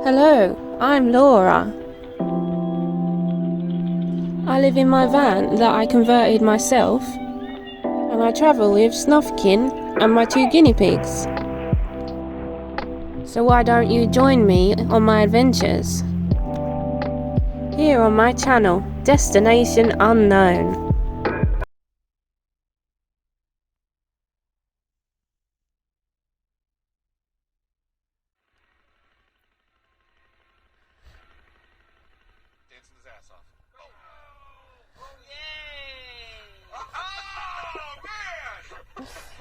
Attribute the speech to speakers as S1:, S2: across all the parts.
S1: Hello, I'm Laura. I live in my van that I converted myself, and I travel with Snuffkin and my two guinea pigs. So why don't you join me on my adventures? Here on my channel, Destination Unknown.
S2: Dancing his ass off. Oh, yay! Oh, man!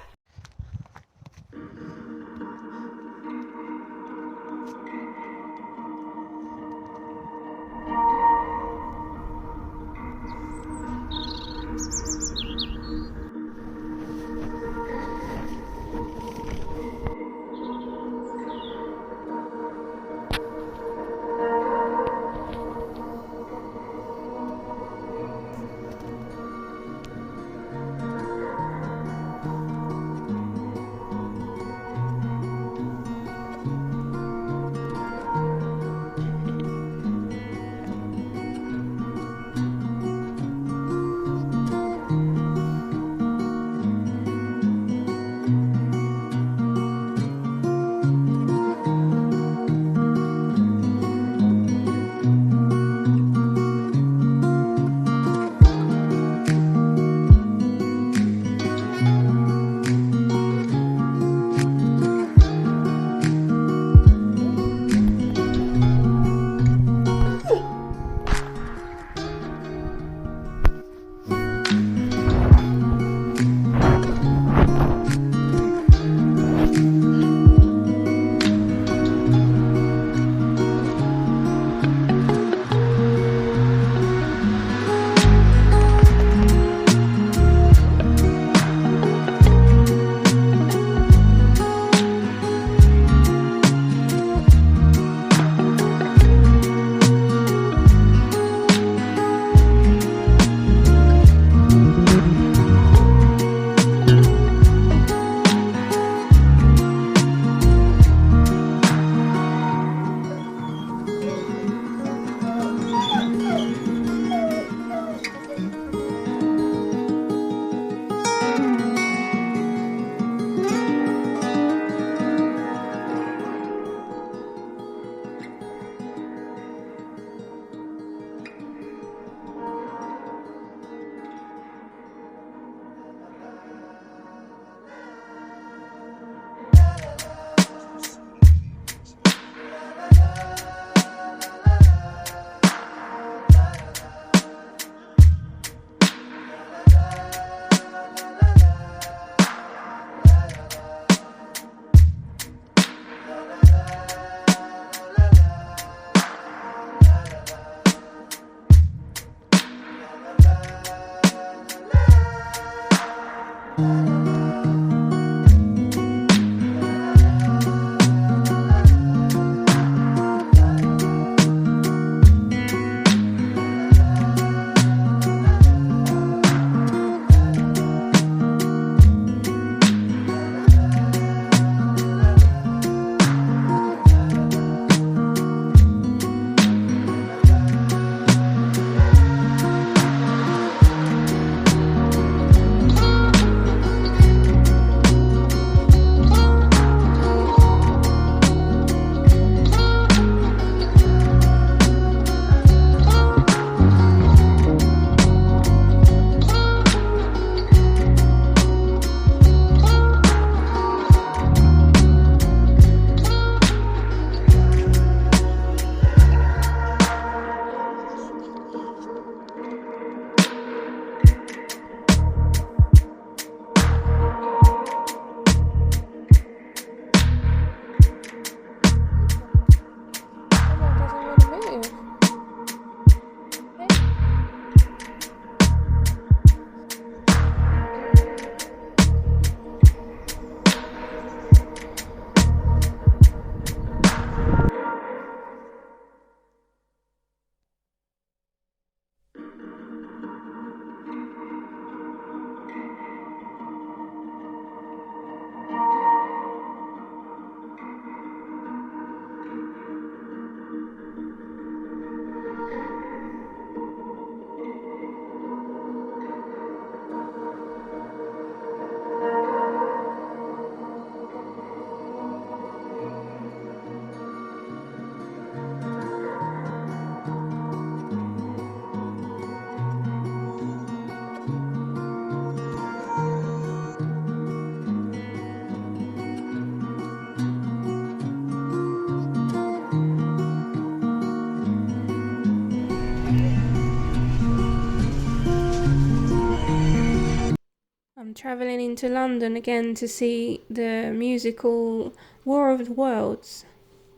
S1: travelling into London again to see the musical War of the Worlds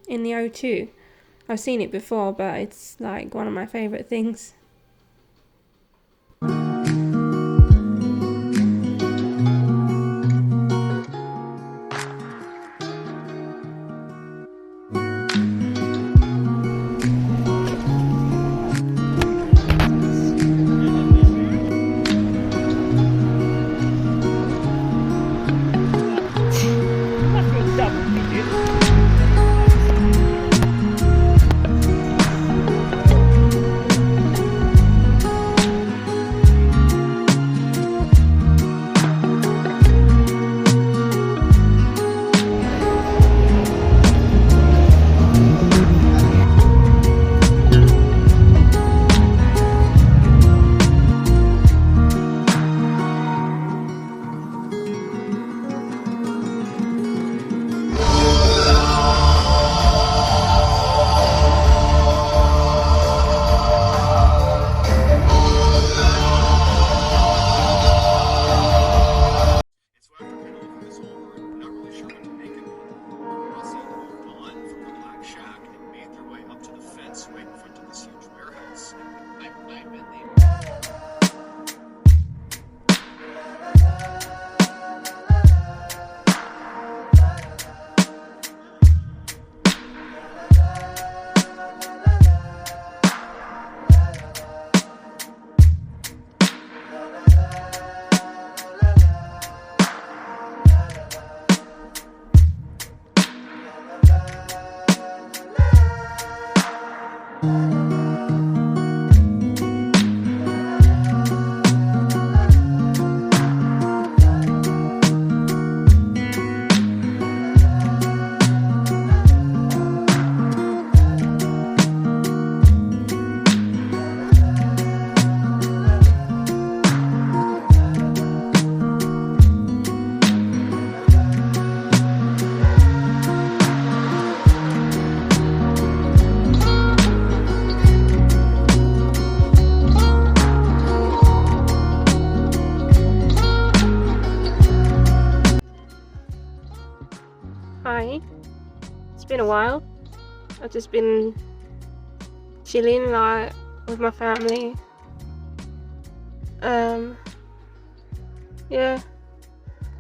S1: in the O2. I've seen it before, but it's like one of my favourite things. Hi, it's been a while. I've just been chilling like with my family. Yeah,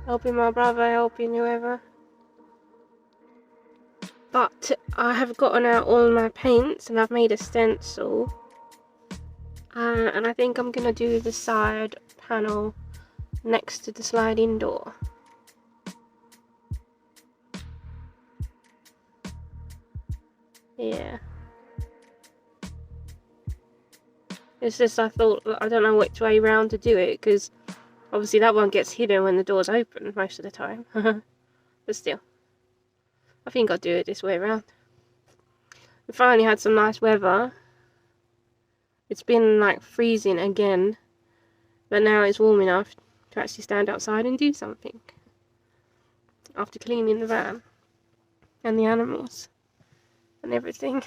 S1: helping my brother, helping whoever. But I have gotten out all my paints and I've made a stencil. And I think I'm gonna do the side panel next to the sliding door. Yeah. It's just I thought, I don't know which way round to do it, because obviously that one gets hidden when the door's open most of the time. But still, I think I'll do it this way around. We finally had some nice weather. It's been like freezing again, but now it's warm enough to actually stand outside and do something after cleaning the van and the animals and everything.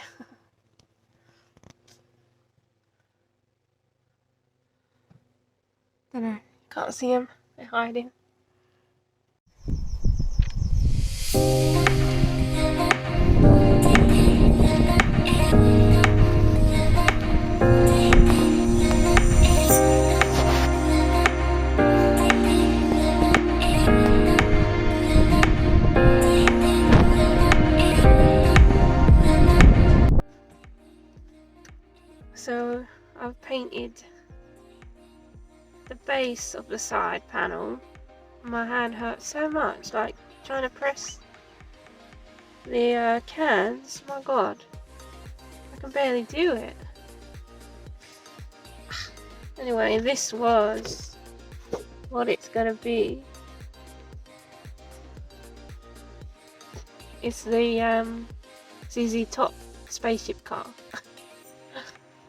S1: Don't know, can't see them, they're hiding. So I've painted the base of the side panel. My hand hurts so much, like trying to press the cans. My god, I can barely do it. Anyway, this was what it's gonna be. It's the ZZ Top spaceship car.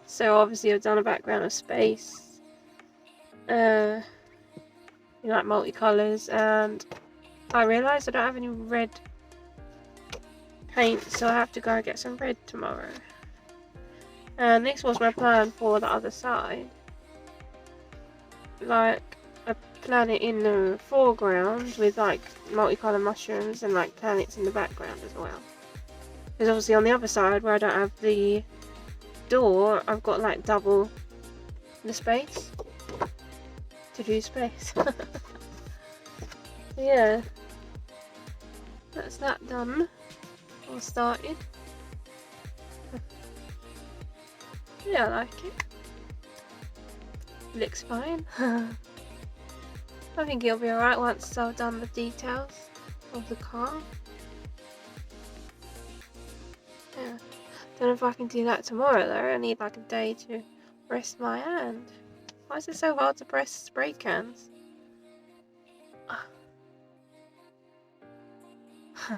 S1: So obviously I've done a background of space, like multicolours, and I realised I don't have any red paint, so I have to go and get some red tomorrow. And this was my plan for the other side. Like, a planet in the foreground with like multicolored mushrooms and like planets in the background as well. Because obviously on the other side where I don't have the door, I've got like double the space to do space. Yeah, that's that done or started. Yeah, I like it. Looks fine. I think it'll be alright once I've done the details of the car. Yeah. Don't know if I can do that tomorrow though. I need like a day to rest my hand. Why is it so hard to press spray cans? Huh.